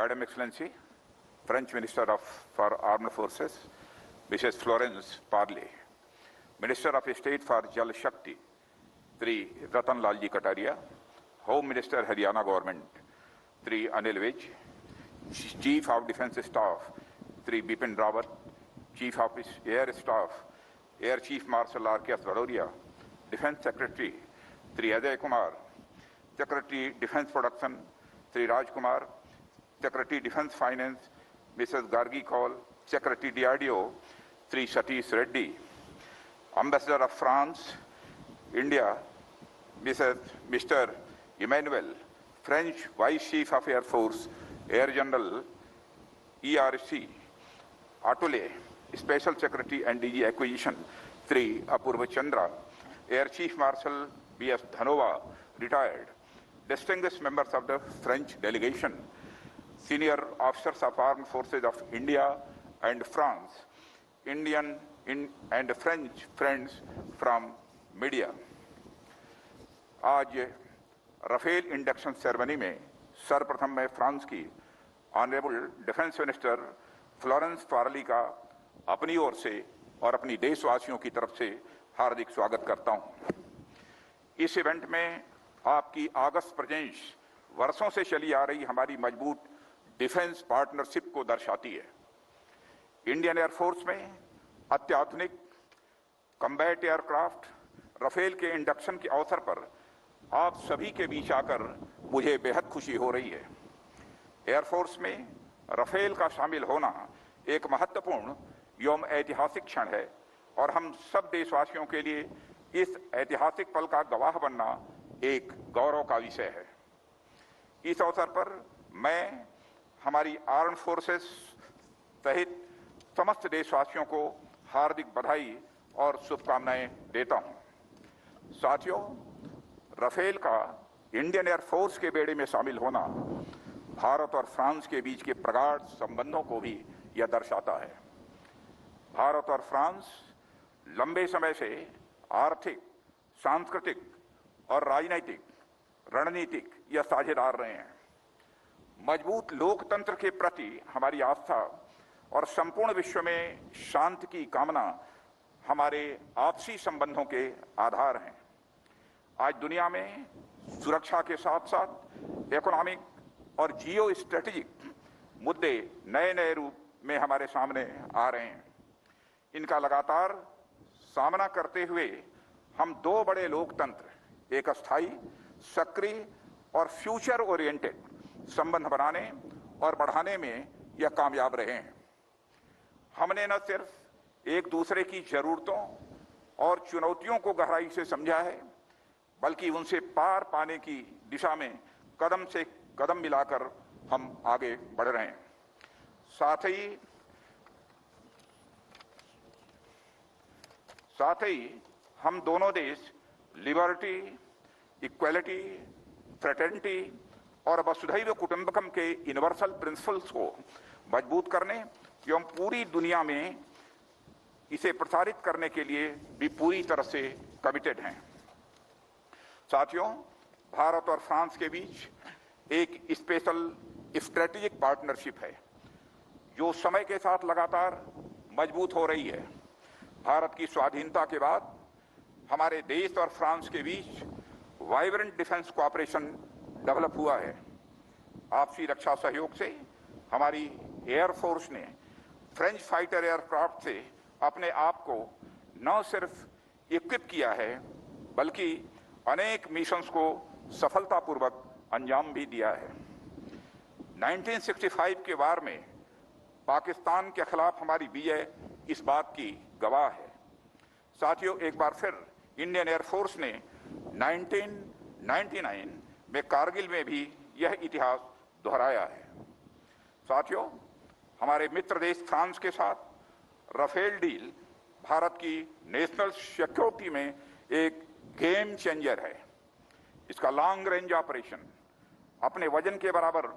Madam Excellency, French Minister for Armed Forces, Mrs. Florence Parly, Minister of State for Jal Shakti, Sri Ratan Lalji Kataria, Home Minister Haryana Government, Sri Anil Vij, Chief of Defence Staff, Sri Bipin Rawat, Chief of Air Staff, Air Chief Marshal R.K.S. Bhadoria, Defence Secretary, Sri Ajay Kumar, Secretary Defence Production, Sri Raj Kumar, Secretary Defence Finance, Mrs. Gargi Kaul, Secretary DRDO, Sri Satish Reddy, Ambassador of France, India, Mr. Emmanuel, French Vice Chief of Air Force, Air General ERC, Atule, Special Secretary and DG Acquisition, Sri Apurva Chandra, Air Chief Marshal B.S. Dhanova, retired, distinguished members of the French delegation, senior officers of Armed Forces of India and France, Indian and French friends from media. आज Rafale induction ceremony में सर्वप्रथम मैं France की honourable defence minister Florence Parly का अपनी ओर से और अपनी देशवासियों की तरफ से हार्दिक स्वागत करता हूं। इस इवेंट में आपकी ऑगस्ट प्रेजेंस वर्षों से चली आ रही हमारी मजबूत डिफेंस पार्टनरशिप को दर्शाती है। इंडियन एयरफोर्स में अत्याधुनिक कॉम्बैट एयरक्राफ्ट राफेल के इंडक्शन के अवसर पर आप सभी के बीच आकर मुझे बेहद खुशी हो रही है। एयरफोर्स में राफेल का शामिल होना एक महत्वपूर्ण एवं ऐतिहासिक क्षण है और हम सब देशवासियों के लिए इस ऐतिहासिक पल का गवाह बनना एक गौरव का विषय है। इस अवसर पर मैं हमारी आर्म्ड फोर्सेस सहित समस्त देशवासियों को हार्दिक बधाई और शुभकामनाएं देता हूं। साथियों, राफेल का इंडियन एयरफोर्स के बेड़े में शामिल होना भारत और फ्रांस के बीच के प्रगाढ़ संबंधों को भी यह दर्शाता है। भारत और फ्रांस लंबे समय से आर्थिक, सांस्कृतिक और राजनीतिक रणनीतिक या साझेदार रहे हैं। मजबूत लोकतंत्र के प्रति हमारी आस्था और संपूर्ण विश्व में शांति की कामना हमारे आपसी संबंधों के आधार हैं। आज दुनिया में सुरक्षा के साथ साथ इकोनॉमिक और जियो स्ट्रेटेजिक मुद्दे नए नए रूप में हमारे सामने आ रहे हैं। इनका लगातार सामना करते हुए हम दो बड़े लोकतंत्र, एक अस्थायी, सक्रिय और फ्यूचर ओरिएंटेड संबंध बनाने और बढ़ाने में यह कामयाब रहे हैं। हमने न सिर्फ एक दूसरे की जरूरतों और चुनौतियों को गहराई से समझा है, बल्कि उनसे पार पाने की दिशा में कदम से कदम मिलाकर हम आगे बढ़ रहे हैं। साथ ही हम दोनों देश लिबर्टी, इक्वलिटी, फ्रेटर्निटी और वसुधैव कुटुंबकम के यूनिवर्सल प्रिंसिपल्स को मजबूत करने एवं पूरी दुनिया में इसे प्रसारित करने के लिए भी पूरी तरह से कमिटेड हैं। साथियों, भारत और फ्रांस के बीच एक स्पेशल स्ट्रेटेजिक पार्टनरशिप है जो समय के साथ लगातार मजबूत हो रही है। भारत की स्वाधीनता के बाद हमारे देश और फ्रांस के बीच वाइब्रेंट डिफेंस कोऑपरेशन डेवलप हुआ है। आपसी रक्षा सहयोग से हमारी एयरफोर्स ने फ्रेंच फाइटर एयरक्राफ्ट से अपने आप को न सिर्फ इक्विप किया है, बल्कि अनेक मिशंस को सफलतापूर्वक अंजाम भी दिया है। 1965 के वार में पाकिस्तान के खिलाफ हमारी विजय इस बात की गवाह है। साथियों, एक बार फिर इंडियन एयरफोर्स ने 1999 में कारगिल में भी यह इतिहास दोहराया है। साथियों, हमारे मित्र देश फ्रांस के साथ राफेल डील भारत की नेशनल सिक्योरिटी में एक गेम चेंजर है। इसका लॉन्ग रेंज ऑपरेशन, अपने वजन के बराबर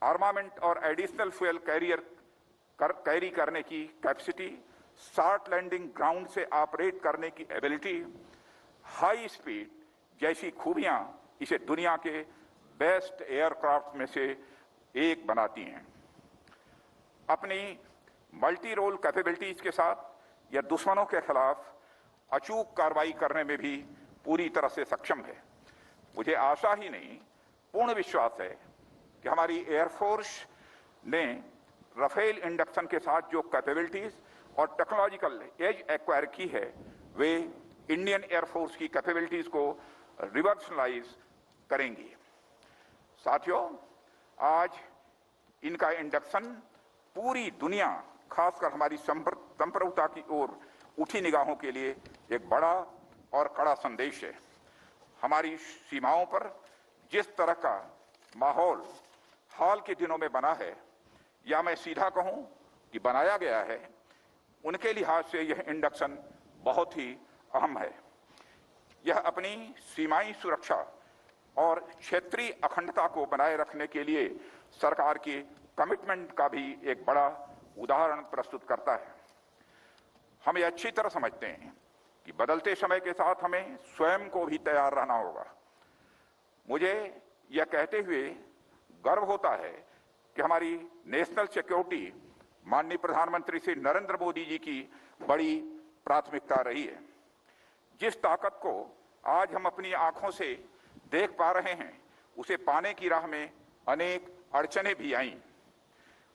आर्मामेंट और एडिशनल फ्यूल कैरी करने की कैपेसिटी, शॉर्ट लैंडिंग ग्राउंड से ऑपरेट करने की एबिलिटी, हाई स्पीड जैसी खूबियां इसे दुनिया के बेस्ट एयरक्राफ्ट में से एक बनाती हैं। अपनी मल्टी रोल कैपेबिलिटीज के साथ यह दुश्मनों के खिलाफ अचूक कार्रवाई करने में भी पूरी तरह से सक्षम है। मुझे आशा ही नहीं, पूर्ण विश्वास है कि हमारी एयरफोर्स ने राफेल इंडक्शन के साथ जो कैपेबिलिटीज और टेक्नोलॉजिकल एज एक्वायर की है, वे इंडियन एयरफोर्स की कैपेबिलिटीज को रिवर्सलाइज करेंगी। साथियों, आज इनका इंडक्शन पूरी दुनिया, खासकर हमारी संप्रभुता की ओर उठी निगाहों के लिए एक बड़ा और कड़ा संदेश है। हमारी सीमाओं पर जिस तरह का माहौल हाल के दिनों में बना है, या मैं सीधा कहूं कि बनाया गया है, उनके लिहाज से यह इंडक्शन बहुत ही अहम है। यह अपनी सीमाई सुरक्षा और क्षेत्रीय अखंडता को बनाए रखने के लिए सरकार की कमिटमेंट का भी एक बड़ा उदाहरण प्रस्तुत करता है। हम ये अच्छी तरह समझते हैं कि बदलते समय के साथ हमें स्वयं को भी तैयार रहना होगा। मुझे यह कहते हुए गर्व होता है कि हमारी नेशनल सिक्योरिटी माननीय प्रधानमंत्री श्री नरेंद्र मोदी जी की बड़ी प्राथमिकता रही है। जिस ताकत को आज हम अपनी आंखों से देख पा रहे हैं, उसे पाने की राह में अनेक अड़चनें भी आईं,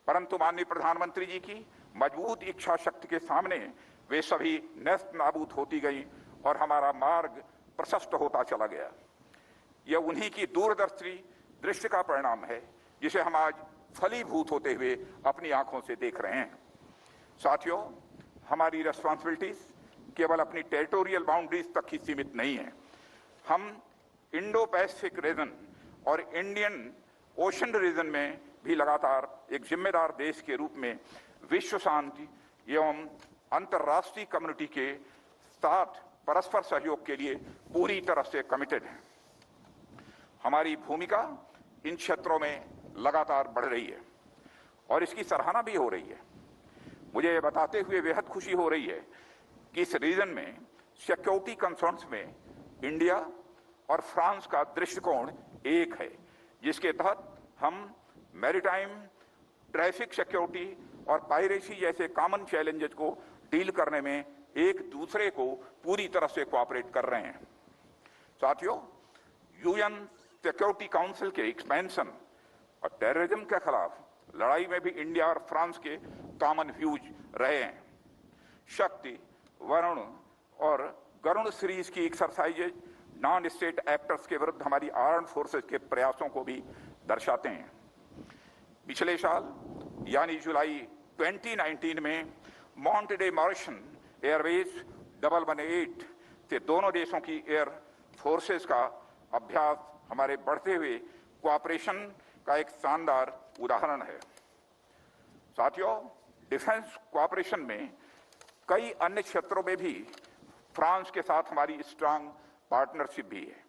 परंतु माननीय प्रधानमंत्री जी की मजबूत इच्छा शक्ति के सामने वे सभी नष्ट नाबूद होती गई और हमारा मार्ग प्रशस्त होता चला गया। यह उन्हीं की दूरदर्शी दृष्टि का परिणाम है, जिसे हम आज फलीभूत होते हुए अपनी आंखों से देख रहे हैं। साथियों, हमारी रिस्पांसिबिलिटीज केवल अपनी टेरिटोरियल बाउंड्रीज तक ही सीमित नहीं है। हम इंडो पैसिफिक रीजन और इंडियन ओशन रीजन में भी लगातार एक जिम्मेदार देश के रूप में विश्व शांति एवं अंतर्राष्ट्रीय कम्युनिटी के साथ परस्पर सहयोग के लिए पूरी तरह से कमिटेड हैं। हमारी भूमिका इन क्षेत्रों में लगातार बढ़ रही है और इसकी सराहना भी हो रही है। मुझे ये बताते हुए बेहद खुशी हो रही है कि इस रीजन में सिक्योरिटी कंसर्न्स में इंडिया और फ्रांस का दृष्टिकोण एक है, जिसके तहत हम मैरीटाइम, ट्रैफिक सिक्योरिटी और पायरेसी जैसे कॉमन चैलेंजेस को डील करने में एक दूसरे को पूरी तरह से कोऑपरेट कर रहे हैं। साथियों, यूएन सिक्योरिटी काउंसिल के एक्सपेंशन और टेररिज्म के खिलाफ लड़ाई में भी इंडिया और फ्रांस के कॉमन व्यूज रहे हैं। शक्ति, वरुण और गरुण सीरीज की एक्सरसाइजेज नॉन स्टेट एक्टर्स के विरुद्ध हमारी आर्म्ड फोर्सेस के प्रयासों को भी दर्शाते हैं। पिछले साल यानी जुलाई 2019 में माउंट डे मॉरिशन एयरवेज 118 से दोनों देशों की एयर फोर्सेस का अभ्यास हमारे बढ़ते हुए कोऑपरेशन का एक शानदार उदाहरण है। साथियों, डिफेंस कोऑपरेशन में कई अन्य क्षेत्रों में भी फ्रांस के साथ हमारी स्ट्रांग पार्टनरशिप भी है।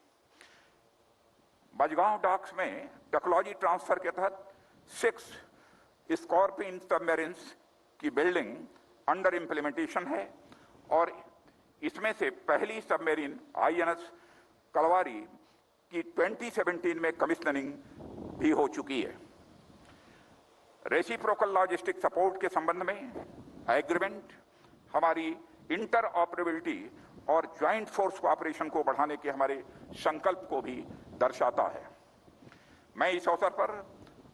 मझगांव डॉक्स में टेक्नोलॉजी ट्रांसफर के तहत 6 स्कॉर्पियन सबमरीन्स की बिल्डिंग अंडर इम्प्लीमेंटेशन है और इसमें से पहली सबमरीन आईएनएस कलवारी की 2017 में कमिश्नरिंग भी हो चुकी है। रेसिप्रोकल लॉजिस्टिक सपोर्ट के संबंध में एग्रीमेंट हमारी इंटर ऑपरेबिलिटी और ज्वाइंट फोर्स कोऑपरेशन को बढ़ाने के हमारे संकल्प को भी दर्शाता है। मैं इस अवसर पर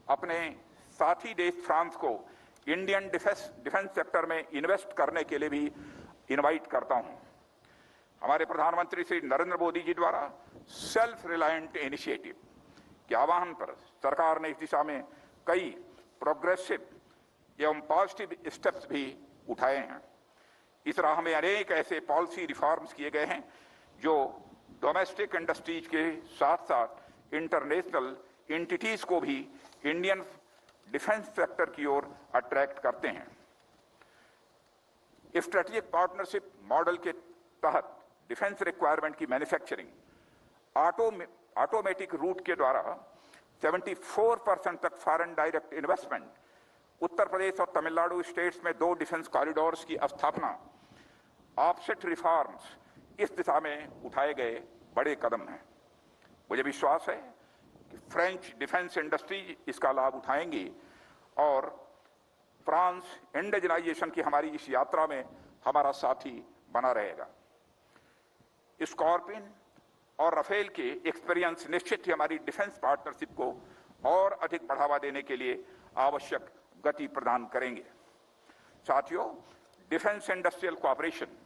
अपने साथी देश फ्रांस को इंडियन डिफेंस सेक्टर में इन्वेस्ट करने के लिए भी इनवाइट करता हूं। हमारे प्रधानमंत्री श्री नरेंद्र मोदी जी द्वारा सेल्फ रिलायंट इनिशिएटिव के आह्वान पर सरकार ने इस दिशा में कई प्रोग्रेसिव एवं पॉजिटिव स्टेप्स भी उठाए हैं। इस राह में अनेक ऐसे पॉलिसी रिफॉर्म्स किए गए हैं जो डोमेस्टिक इंडस्ट्रीज के साथ साथ इंटरनेशनल एंटिटीज को भी इंडियन डिफेंस सेक्टर की ओर अट्रैक्ट करते हैं। स्ट्रेटेजिक पार्टनरशिप मॉडल के तहत डिफेंस रिक्वायरमेंट की मैन्युफैक्चरिंग ऑटोमेटिक रूट के द्वारा 74% तक foreign direct investment, Uttar Pradesh और तमिलनाडु स्टेट्स में 2 डिफेंस कॉरिडोर्स की स्थापना, ऑफसेट रिफॉर्म्स इस दिशा में उठाए गए बड़े कदम हैं। मुझे विश्वास है कि फ्रेंच डिफेंस इंडस्ट्री इसका लाभ उठाएंगी और फ्रांस इंडिजनाइजेशन की हमारी इस यात्रा में हमारा साथी बना रहेगा। स्कॉर्पियन और राफेल के एक्सपीरियंस निश्चित ही हमारी डिफेंस पार्टनरशिप को और अधिक बढ़ावा देने के लिए आवश्यक गति प्रदान करेंगे। साथियों, डिफेंस इंडस्ट्रियल कोऑपरेशन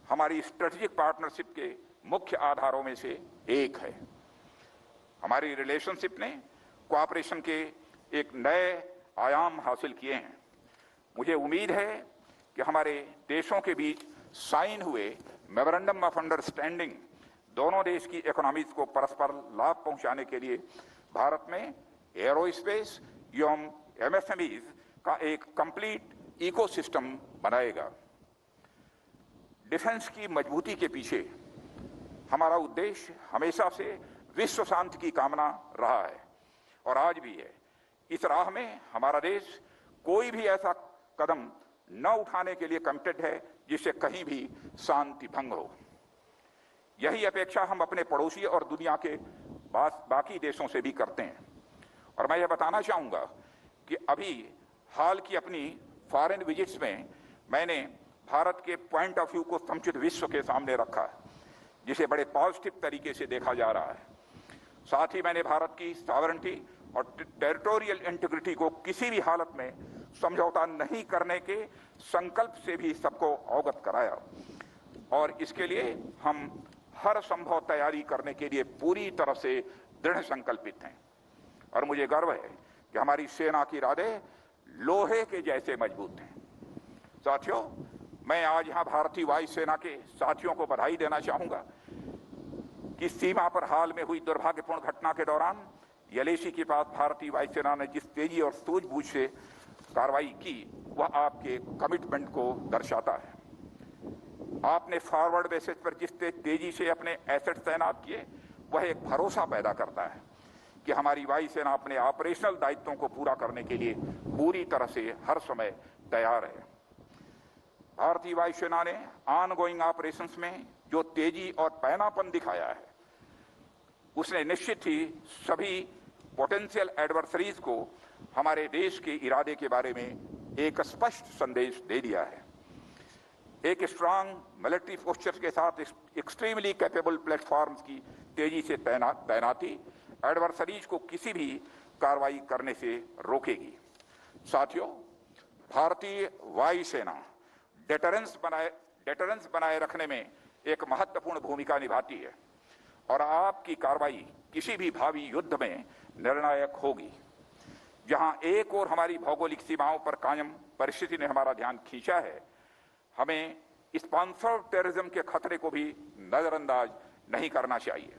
हमारी स्ट्रेटेजिक पार्टनरशिप के मुख्य आधारों में से एक है। हमारी रिलेशनशिप ने कोऑपरेशन के एक नए आयाम हासिल किए हैं। मुझे उम्मीद है कि हमारे देशों के बीच साइन हुए मेमोरेंडम ऑफ अंडरस्टैंडिंग दोनों देश की इकोनॉमीज को परस्पर लाभ पहुंचाने के लिए भारत में एरोस्पेस एवं एमएसएमईज का एक कंप्लीट इकोसिस्टम बनाएगा। डिफेंस की मजबूती के पीछे हमारा उद्देश्य हमेशा से विश्व शांति की कामना रहा है और आज भी है। इस राह में हमारा देश कोई भी ऐसा कदम न उठाने के लिए कमिटेड है जिससे कहीं भी शांति भंग हो। यही अपेक्षा हम अपने पड़ोसी और दुनिया के बाकी देशों से भी करते हैं। और मैं यह बताना चाहूंगा कि अभी हाल की अपनी फॉरेन विजिट्स में मैंने भारत के पॉइंट ऑफ व्यू को समुचित विश्व के सामने रखा है, जिसे बड़े पॉजिटिव तरीके से देखा जा रहा है। साथ ही मैंने भारत की सॉवरेनिटी और टेरिटोरियल इंटीग्रिटी को किसी भी हालत में समझौता नहीं करने के संकल्प से भी सबको अवगत कराया और इसके लिए हम हर संभव तैयारी करने के लिए पूरी तरह से दृढ़ संकल्पित हैं। और मुझे गर्व है कि हमारी सेना की इरादे लोहे के जैसे मजबूत हैं। साथियों, मैं आज यहां भारतीय वायु सेना के साथियों को बधाई देना चाहूंगा कि सीमा पर हाल में हुई दुर्भाग्यपूर्ण घटना के दौरान यलेशी के पास भारतीय वायु सेना ने जिस तेजी और सूझबूझ से कार्रवाई की वह आपके कमिटमेंट को दर्शाता है। आपने फॉरवर्ड बेसिस पर जिस तेजी से अपने एसेट तैनात किए वह एक भरोसा पैदा करता है कि हमारी वायुसेना अपने ऑपरेशनल दायित्वों को पूरा करने के लिए पूरी तरह से हर समय तैयार है। भारतीय वायुसेना ने ऑनगोइंग ऑपरेशंस में जो तेजी और पैनापन दिखाया है उसने निश्चित ही सभी पोटेंशियल एडवर्सरीज को हमारे देश के इरादे के बारे में एक स्पष्ट संदेश दे दिया है। एक स्ट्रांग मिलिट्री पोस्चर के साथ एक्सट्रीमली कैपेबल प्लेटफॉर्म्स की तेजी से तैनाती एडवर्सरीज को किसी भी कार्रवाई करने से रोकेगी। साथियों, भारतीय वायुसेना डेटरेंस बनाए रखने में एक महत्वपूर्ण भूमिका निभाती है और आपकी कार्रवाई किसी भी भावी युद्ध में निर्णायक होगी। जहां एक और हमारी भौगोलिक सीमाओं पर कायम परिस्थिति ने हमारा ध्यान खींचा है, हमें स्पॉन्सर्ड टेररिज्म के खतरे को भी नजरअंदाज नहीं करना चाहिए।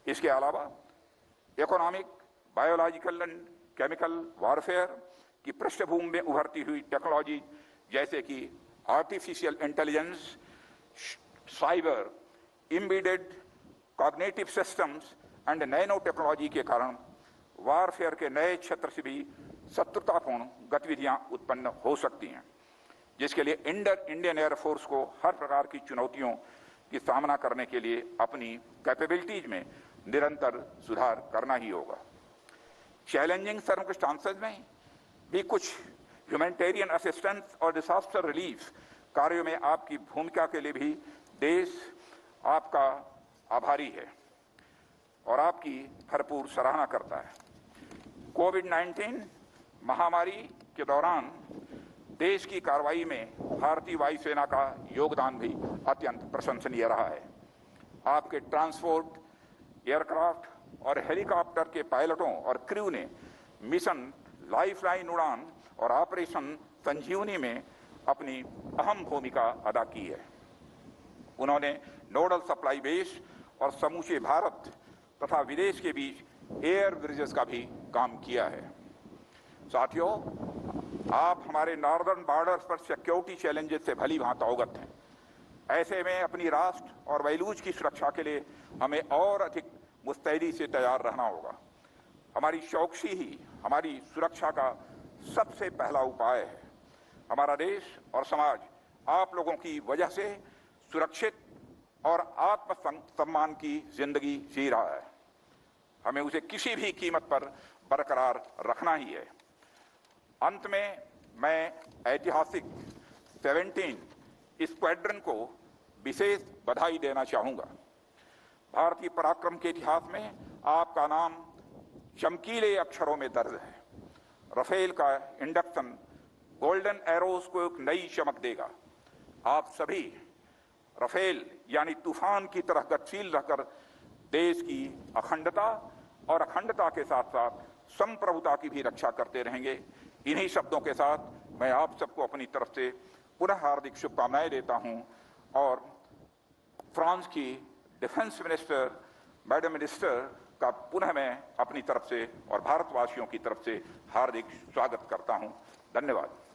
इसके अलावा economic, biological and chemical warfare की पृष्ठभूमि में उभरती हुई टेक्नोलॉजी जैसे कि artificial intelligence, cyber, embedded cognitive systems and nano technology के कारण वॉरफेयर के नए क्षेत्र से भी शत्रुतापूर्ण गतिविधियां उत्पन्न हो सकती हैं, जिसके लिए इंडियन एयरफोर्स को हर प्रकार की चुनौतियों की सामना करने के लिए अपनी कैपेबिलिटीज में निरंतर सुधार करना ही होगा। चैलेंजिंग सर्कमस्टांसेस में भी कुछ ह्यूमैनिटेरियन असिस्टेंस और डिजास्टर रिलीफ कार्यों में आपकी भूमिका के लिए भी देश आपका आभारी है और आपकी भरपूर सराहना करता है। कोविड-19 महामारी के दौरान देश की कार्रवाई में भारतीय वायुसेना का योगदान भी अत्यंत प्रशंसनीय रहा है। आपके ट्रांसपोर्ट, एयरक्राफ्ट और हेलीकॉप्टर के पायलटों और क्रू ने मिशन लाइफलाइन उड़ान और ऑपरेशन संजीवनी में अपनी अहम भूमिका अदा की है। उन्होंने नोडल सप्लाई बेस और समूचे भारत तथा विदेश के बीच एयर ब्रिजेस का भी काम किया है। साथियों, आप हमारे नॉर्दर्न बॉर्डर्स पर सिक्योरिटी चैलेंजेस से भली भांति अवगत हैं। ऐसे में अपनी राष्ट्र और वैलूज की सुरक्षा के लिए हमें और अधिक मुस्तैदी से तैयार रहना होगा। हमारी चौकसी ही हमारी सुरक्षा का सबसे पहला उपाय है। हमारा देश और समाज आप लोगों की वजह से सुरक्षित और आत्मसम्मान की जिंदगी जी रहा है। हमें उसे किसी भी कीमत पर बरकरार रखना ही है। अंत में मैं ऐतिहासिक 17 स्क्वाड्रन को विशेष बधाई देना चाहूंगा। भारतीय पराक्रम के इतिहास में आपका नाम चमकीले अक्षरों में दर्ज है। राफेल का इंडक्शन गोल्डन एरोज को एक नई चमक देगा। आप सभी राफेल यानी तूफान की तरह गतिशील रहकर देश की अखंडता और अखंडता के साथ साथ संप्रभुता की भी रक्षा करते रहेंगे। इन्हीं शब्दों के साथ मैं आप सबको अपनी तरफ से पुनः हार्दिक शुभकामनाएं देता हूं और फ्रांस की डिफेंस मिनिस्टर मैडम मिनिस्टर का पुनः मैं अपनी तरफ से और भारतवासियों की तरफ से हार्दिक स्वागत करता हूं। धन्यवाद।